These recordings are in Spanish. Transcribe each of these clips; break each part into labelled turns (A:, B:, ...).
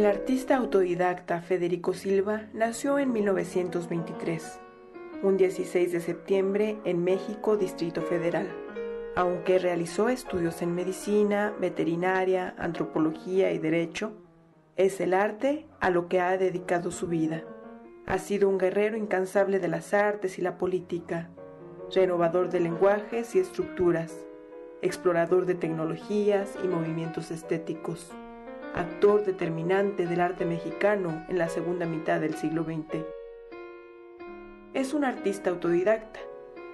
A: El artista autodidacta Federico Silva nació en 1923, un 16 de septiembre en México, Distrito Federal. Aunque realizó estudios en medicina, veterinaria, antropología y derecho, es el arte a lo que ha dedicado su vida. Ha sido un guerrero incansable de las artes y la política, renovador de lenguajes y estructuras, explorador de tecnologías y movimientos estéticos, actor determinante del arte mexicano en la segunda mitad del siglo XX. Es un artista autodidacta.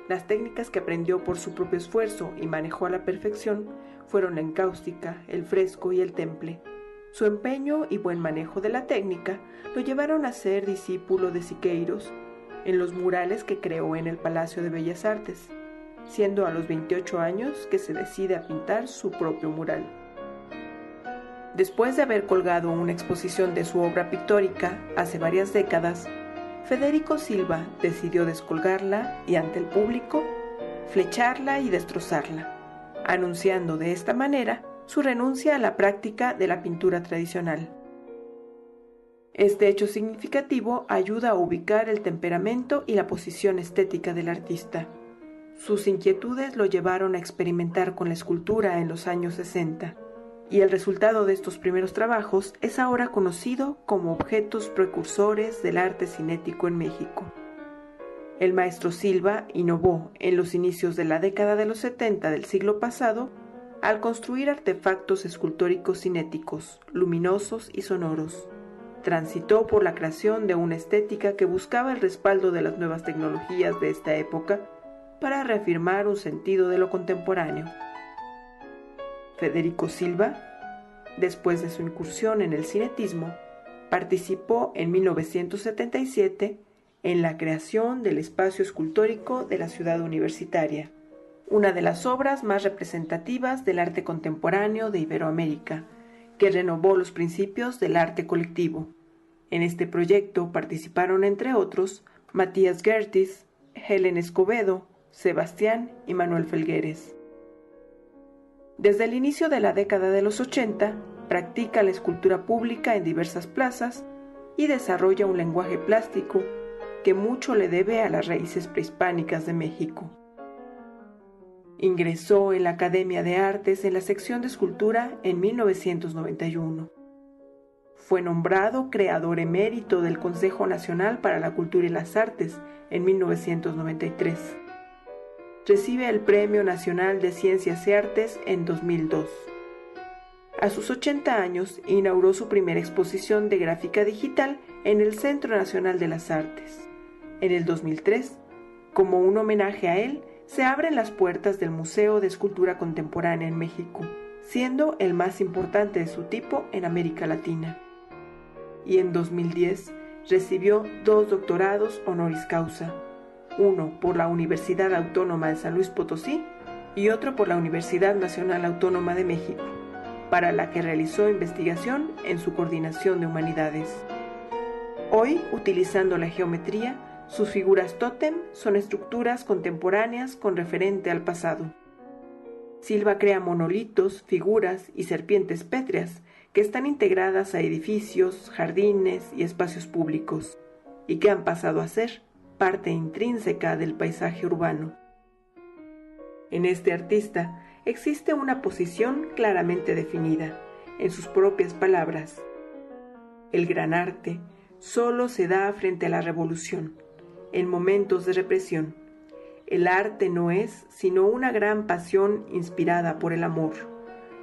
A: Las técnicas que aprendió por su propio esfuerzo y manejó a la perfección fueron la encáustica, el fresco y el temple. Su empeño y buen manejo de la técnica lo llevaron a ser discípulo de Siqueiros en los murales que creó en el Palacio de Bellas Artes, siendo a los 28 años que se decide a pintar su propio mural. Después de haber colgado una exposición de su obra pictórica hace varias décadas, Federico Silva decidió descolgarla y ante el público, flecharla y destrozarla, anunciando de esta manera su renuncia a la práctica de la pintura tradicional. Este hecho significativo ayuda a ubicar el temperamento y la posición estética del artista. Sus inquietudes lo llevaron a experimentar con la escultura en los años 60, y el resultado de estos primeros trabajos es ahora conocido como objetos precursores del arte cinético en México. El maestro Silva innovó en los inicios de la década de los 70 del siglo pasado al construir artefactos escultóricos cinéticos, luminosos y sonoros. Transitó por la creación de una estética que buscaba el respaldo de las nuevas tecnologías de esta época para reafirmar un sentido de lo contemporáneo. Federico Silva, después de su incursión en el cinetismo, participó en 1977 en la creación del espacio escultórico de la Ciudad Universitaria, una de las obras más representativas del arte contemporáneo de Iberoamérica, que renovó los principios del arte colectivo. En este proyecto participaron, entre otros, Matías Gertis, Helen Escobedo, Sebastián y Manuel Felgueres. Desde el inicio de la década de los 80, practica la escultura pública en diversas plazas y desarrolla un lenguaje plástico que mucho le debe a las raíces prehispánicas de México. Ingresó en la Academia de Artes en la sección de escultura en 1991. Fue nombrado creador emérito del Consejo Nacional para la Cultura y las Artes en 1993. Recibe el Premio Nacional de Ciencias y Artes en 2002. A sus 80 años inauguró su primera exposición de gráfica digital en el Centro Nacional de las Artes. En el 2003, como un homenaje a él, se abren las puertas del Museo de Escultura Contemporánea en México, siendo el más importante de su tipo en América Latina. Y en 2010 recibió 2 doctorados honoris causa, uno por la Universidad Autónoma de San Luis Potosí y otro por la Universidad Nacional Autónoma de México, para la que realizó investigación en su coordinación de humanidades. Hoy, utilizando la geometría, sus figuras tótem son estructuras contemporáneas con referente al pasado. Silva crea monolitos, figuras y serpientes pétreas que están integradas a edificios, jardines y espacios públicos, y que han pasado a ser parte intrínseca del paisaje urbano. En este artista existe una posición claramente definida, en sus propias palabras. El gran arte solo se da frente a la revolución, en momentos de represión. El arte no es sino una gran pasión inspirada por el amor,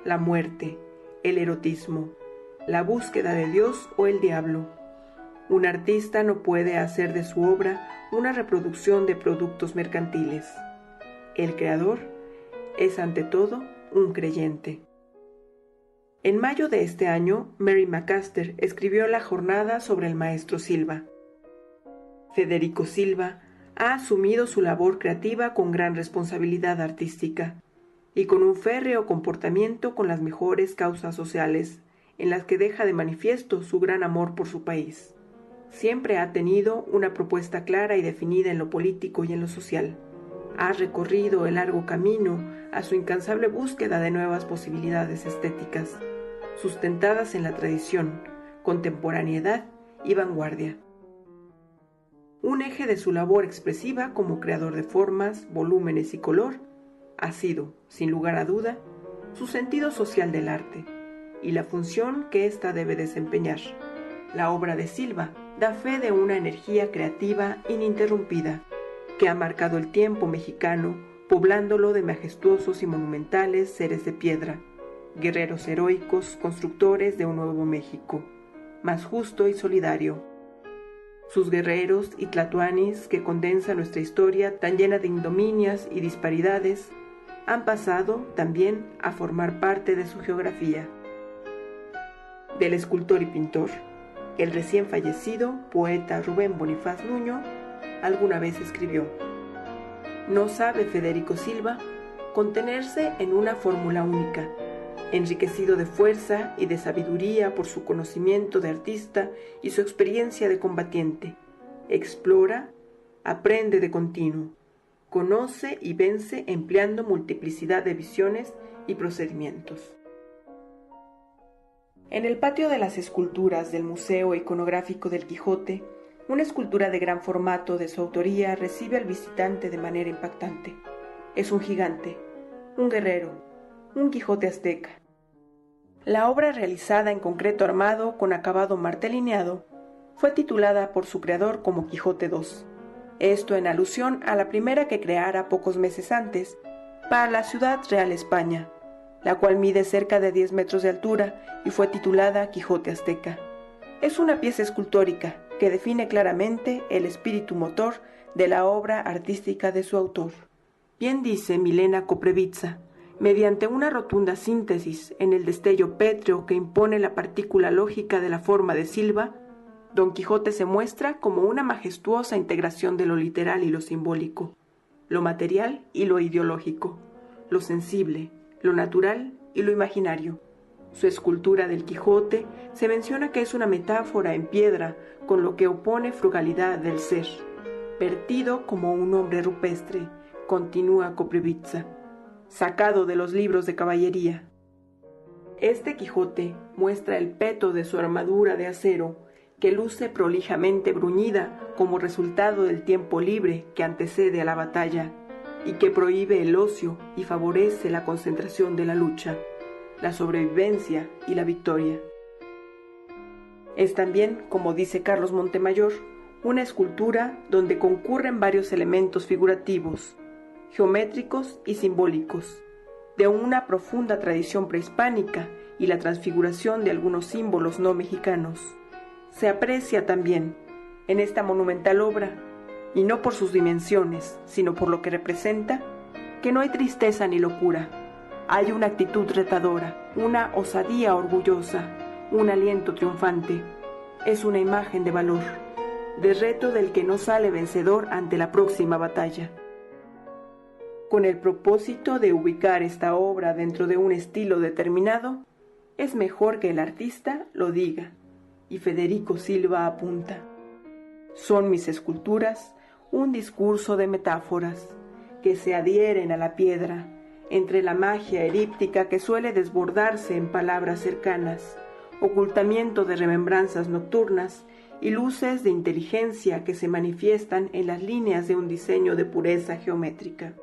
A: la muerte, el erotismo, la búsqueda de Dios o el diablo. Un artista no puede hacer de su obra una reproducción de productos mercantiles. El creador es ante todo un creyente. En mayo de este año, Mary McAster escribió la jornada sobre el maestro Silva. Federico Silva ha asumido su labor creativa con gran responsabilidad artística y con un férreo comportamiento con las mejores causas sociales, en las que deja de manifiesto su gran amor por su país. Siempre ha tenido una propuesta clara y definida en lo político y en lo social. Ha recorrido el largo camino a su incansable búsqueda de nuevas posibilidades estéticas, sustentadas en la tradición, contemporaneidad y vanguardia. Un eje de su labor expresiva como creador de formas, volúmenes y color ha sido, sin lugar a duda, su sentido social del arte y la función que ésta debe desempeñar. La obra de Silva da fe de una energía creativa ininterrumpida que ha marcado el tiempo mexicano, poblándolo de majestuosos y monumentales seres de piedra, guerreros heroicos, constructores de un nuevo México, más justo y solidario. Sus guerreros y tlatoanis, que condensan nuestra historia tan llena de ignominias y disparidades, han pasado también a formar parte de su geografía. Del escultor y pintor, el recién fallecido poeta Rubén Bonifaz Nuño alguna vez escribió: no sabe Federico Silva contenerse en una fórmula única, enriquecido de fuerza y de sabiduría por su conocimiento de artista y su experiencia de combatiente. Explora, aprende de continuo, conoce y vence empleando multiplicidad de visiones y procedimientos. En el patio de las esculturas del Museo Iconográfico del Quijote, una escultura de gran formato de su autoría recibe al visitante de manera impactante. Es un gigante, un guerrero, un Quijote azteca. La obra, realizada en concreto armado con acabado martelineado, fue titulada por su creador como Quijote II. Esto en alusión a la primera que creara pocos meses antes para la ciudad real España, la cual mide cerca de 10 metros de altura y fue titulada Quijote azteca. Es una pieza escultórica que define claramente el espíritu motor de la obra artística de su autor. Bien dice Milena Koprivitsa, mediante una rotunda síntesis en el destello pétreo que impone la partícula lógica de la forma de Silva, Don Quijote se muestra como una majestuosa integración de lo literal y lo simbólico, lo material y lo ideológico, lo sensible, lo natural y lo imaginario. Su escultura del Quijote se menciona que es una metáfora en piedra con lo que opone frugalidad del ser, vertido como un hombre rupestre, continúa Koprivitsa, sacado de los libros de caballería. Este Quijote muestra el peto de su armadura de acero, que luce prolijamente bruñida como resultado del tiempo libre que antecede a la batalla y que prohíbe el ocio y favorece la concentración de la lucha, la sobrevivencia y la victoria. Es también, como dice Carlos Montemayor, una escultura donde concurren varios elementos figurativos, geométricos y simbólicos, de una profunda tradición prehispánica y la transfiguración de algunos símbolos no mexicanos. Se aprecia también, en esta monumental obra, y no por sus dimensiones, sino por lo que representa, que no hay tristeza ni locura. Hay una actitud retadora, una osadía orgullosa, un aliento triunfante. Es una imagen de valor, de reto del que no sale vencedor ante la próxima batalla. Con el propósito de ubicar esta obra dentro de un estilo determinado, es mejor que el artista lo diga, y Federico Silva apunta: son mis esculturas un discurso de metáforas que se adhieren a la piedra, entre la magia elíptica que suele desbordarse en palabras cercanas, ocultamiento de remembranzas nocturnas y luces de inteligencia que se manifiestan en las líneas de un diseño de pureza geométrica.